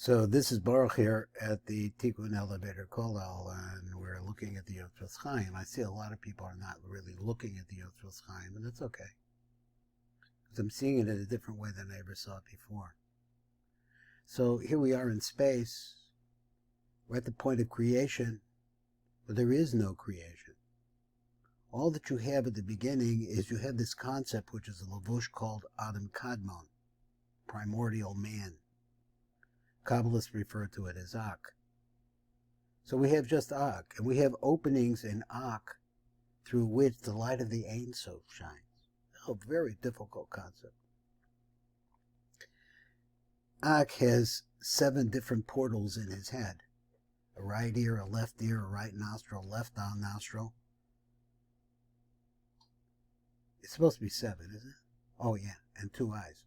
So this is Baruch here at the Tikkun Elevator Kollel, and we're looking at the Yotzros Chaim. I see a lot of people are not really looking at the Yotzros Chaim, and that's okay. Because I'm seeing it in a different way than I ever saw it before. So here we are in space. We're at the point of creation, but there is no creation. All that you have at the beginning is you have this concept, which is a lavush called Adam Kadmon, primordial man. Kabbalists refer to it as Ak. So we have just Ak, and we have openings in Ak through which the light of the Ein Sof shines. A very difficult concept. Ak has 7 different portals in his head. A right ear, a left ear, a right nostril, left down nostril. It's supposed to be 7, isn't it? Oh yeah, and 2 eyes.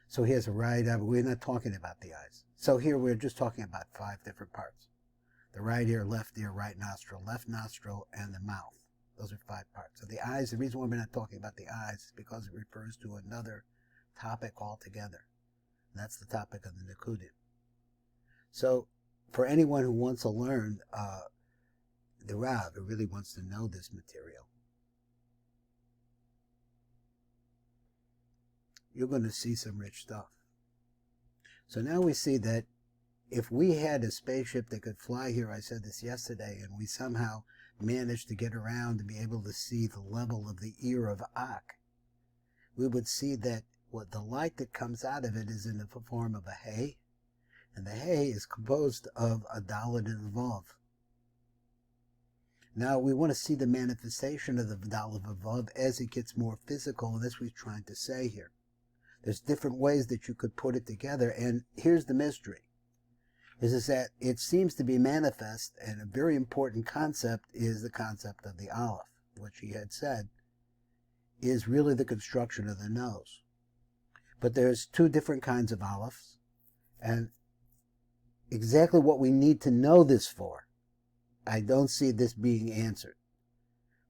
So he has a right eye, but we're not talking about the eyes. So here we're just talking about 5 different parts. The right ear, left, left nostril, and the mouth. Those are 5 parts. So the eyes, the reason why we're not talking about the eyes is because it refers to another topic altogether. And that's the topic of the Likutei. So for anyone who wants to learn the Rav, who really wants to know this material, you're going to see some rich stuff. So now we see that if we had a spaceship that could fly here, I said this yesterday, and we somehow managed to get around to be able to see the level of the ear of Ak, we would see that what the light that comes out of it is in the form of a hay, and the hay is composed of a Dalet and a Vav. Now we want to see the manifestation of the Dalet and Vav as it gets more physical, and that's what we're trying to say here. There's different ways that you could put it together, and here's the mystery, is that it seems to be manifest, and a very important concept is the concept of the Aleph, which he had said is really the construction of the nose. But there's 2 different kinds of Alephs, and exactly what we need to know this for, I don't see this being answered.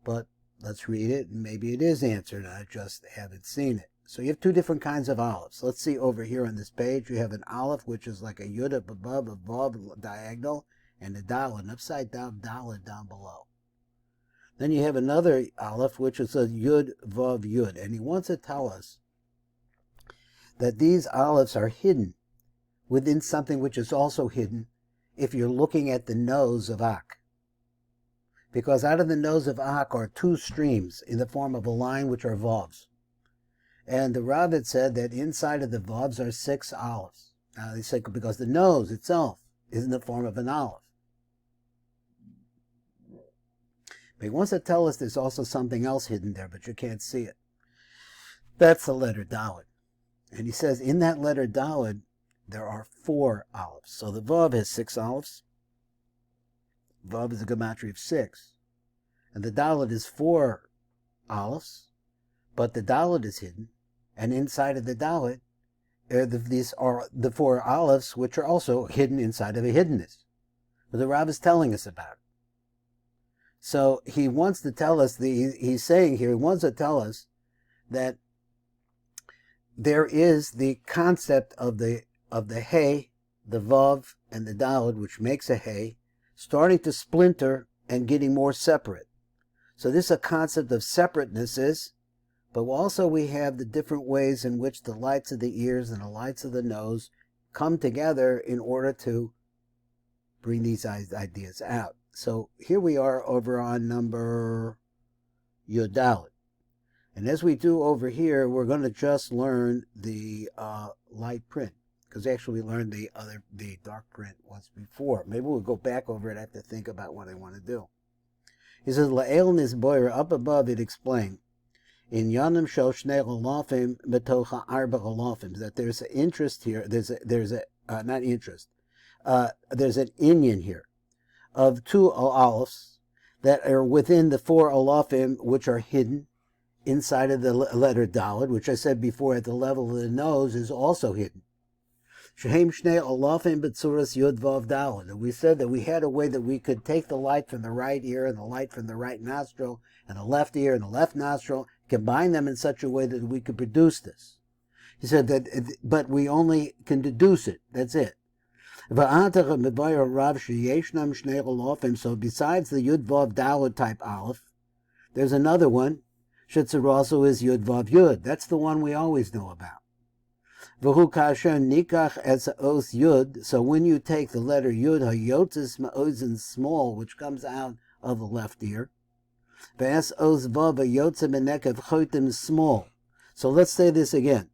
But let's read it, and maybe it is answered, I just haven't seen it. So you have 2 different kinds of Alephs. Let's see over here on this page, you have an Aleph, which is like a Yud up above, a Vav diagonal, and a Dalet, an upside down Dalet down below. Then you have another Aleph, which is a Yud, Vav, Yud. And he wants to tell us that these Alephs are hidden within something which is also hidden if you're looking at the nose of Ak. Because out of the nose of Ak are 2 streams in the form of a line which are Vavs. And the Rav had said that inside of the Vavs are 6 Alephs. Now they say because the nose itself is in the form of an Aleph. But he wants to tell us there's also something else hidden there, but you can't see it. That's the letter Dalet. And he says in that letter Dalet, there are 4 Alephs. So the Vav has 6 Alephs. Vav is a gematria of 6. And the Dalet is 4 Alephs. But the Dalet is hidden. And inside of the Dalet, these are the 4 Alephs, which are also hidden inside of a hiddenness. But the Rav is telling us about it. So he wants to tell us, he's saying here, he wants to tell us that there is the concept of the hay, the Vav, and the Dalet, which makes a hay, starting to splinter and getting more separate. So this is a concept of separatenesses, but also we have the different ways in which the lights of the ears and the lights of the nose come together in order to bring these ideas out. So here we are over on number Yud Dalet. And as we do over here, we're going to just learn the light print. Because actually we learned the dark print once before. Maybe we'll go back over it. I have to think about what I want to do. He says, La'el Nizboyer, up above it explained, in Yanim Shel Shnei Olafim Betocha Arba Olafim, that there's an interest here, there's an inyan here of 2 Alephs that are within the 4 Olafim, which are hidden inside of the letter Dalet, which I said before at the level of the nose is also hidden. Shehem Shnei Olafim Betzuras Yud Vav Dalet. And we said that we had a way that we could take the light from the right ear and the light from the right nostril and the left ear and the left nostril, combine them in such a way that we could produce this. He said that, but we only can deduce it. That's it. So besides the Yud Vav Daled type Aleph, there's another one, also is Yud Vav Yud. That's the one we always know about. V'hu kasher nikach es os Yud. So when you take the letter Yud, hayotzis ma'ozen small, which comes out of the left ear, v'es os vav hayotzim menekev chotim small. So let's say this again.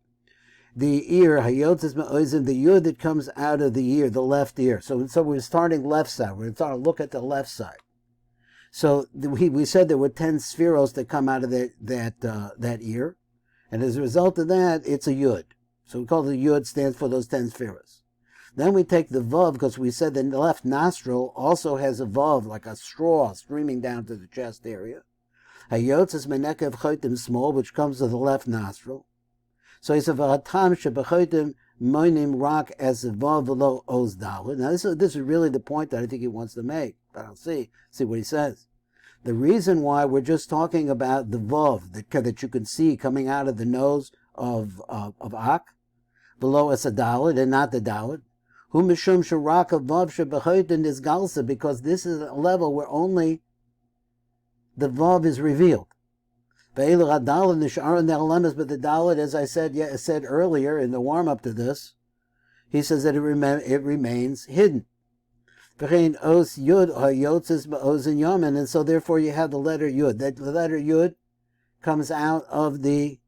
The ear, hayotzis ma'ozen, the Yud that comes out of the ear, the left ear. So we're starting left side. We're starting to look at the left side. So we said there were 10 spheros that come out of that ear, and as a result of that, it's a Yud. So we call the Yud stands for those 10 spheros. Then we take the Vav, because we said the left nostril also has a Vav, like a straw streaming down to the chest area. Hayotzis menekev chotim small, which comes to the left nostril. So he said, v'hatam shebechotim moinim rak as a Vav v'lo oz daled. Now this is really the point that I think he wants to make, but I'll see what he says. The reason why we're just talking about the Vav that you can see coming out of the nose of Ak, below as a Daled and not the Daled, Hu mishum sharak of Vav shebechotim is galsa, because this is a level where only the Vav is revealed. But the Dalet, as I said earlier in the warm-up to this, he says that it remains hidden. And so therefore you have the letter Yud. That the letter Yud comes out of the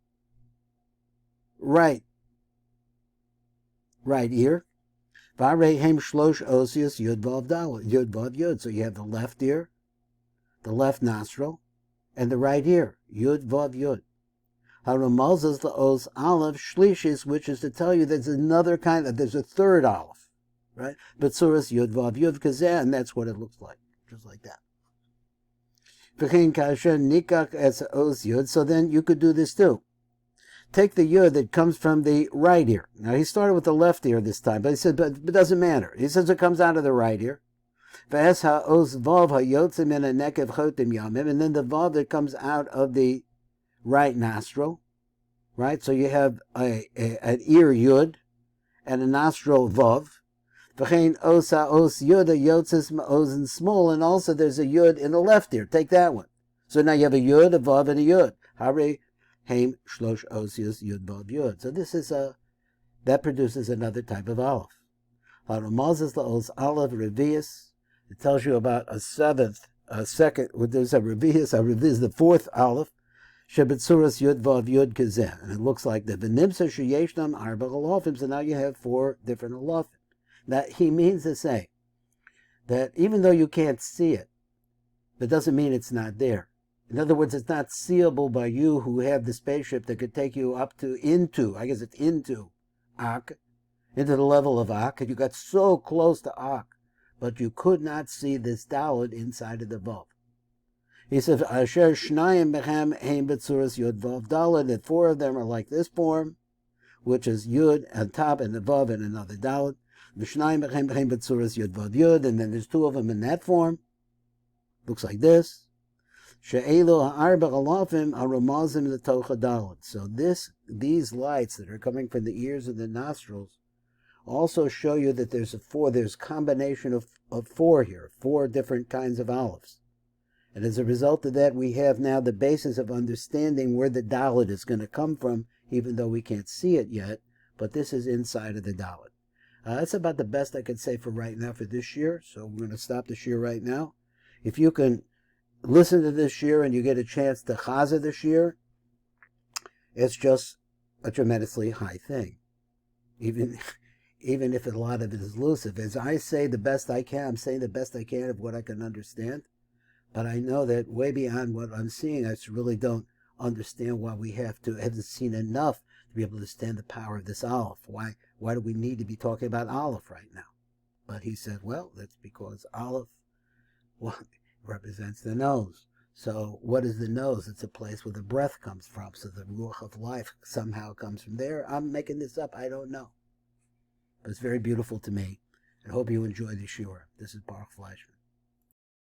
right ear. So you have the left ear, the left nostril, and the right ear, Yud Vav Yud. Haramazas laos Aleph Shlishis, which is to tell you there's a third Aleph, right? But Surah's Yud Vav Yud Kazeh, and that's what it looks like, just like that. V'chein kasher nikach es os Yud. So then you could do this too. Take the Yud that comes from the right ear. Now he started with the left ear this time, but he said, but it doesn't matter. He says it comes out of the right ear. And then the Vav that comes out of the right nostril, right? So you have an ear Yud and a nostril Vav. Small, and also there's a Yud in the left ear. Take that one. So now you have a Yud, a Vav, and a Yud. Hare Haim Shlosh Osius Yud Vav Yud. So this is that produces another type of Aleph. Haramazes laos Aleph Revius. It tells you about a second. There's a Revius. A Revius is the fourth Aleph. Shebetzuras Yud Vav Yud Kazeh, and it looks like the V'nimsa Sheyeshnam Arba Alofim. So now you have 4 different Alofim. That he means to say that even though you can't see it, that doesn't mean it's not there. In other words, it's not seeable by you who have the spaceship that could take you into Ak, into the level of Ak, and you got so close to Ak, but you could not see this Dalet inside of the Vav. He says, Asher Shnayim Bechem Heim Betzuras Yud Vav Dalet, that 4 of them are like this form, which is Yud on top and the Vav and another Dalet. V'Shnayim Bechem Betzuras Yud Vav Yud, and then there's 2 of them in that form. Looks like this. She'elu ha'arba alafim aramazim l'tocha dalet. So these lights that are coming from the ears and the nostrils also show you that there's a combination of 4 here, 4 different kinds of olives. And as a result of that, we have now the basis of understanding where the dalet is going to come from, even though we can't see it yet, but this is inside of the dalet. That's about the best I can say for right now for this year, so we're going to stop this year right now. If you can listen to this year and you get a chance to chaza this year, it's just a tremendously high thing. Even if a lot of it is elusive. As I say the best I can, I'm saying the best I can of what I can understand. But I know that way beyond what I'm seeing, I just really don't understand why we haven't seen enough to be able to understand the power of this Aleph. Why do we need to be talking about Aleph right now? But he said, well, that's because Aleph represents the nose. So what is the nose? It's a place where the breath comes from. So the ruach of life somehow comes from there. I'm making this up. I don't know. But it's very beautiful to me. I hope you enjoy the shiur. This is Baruch Fleischman.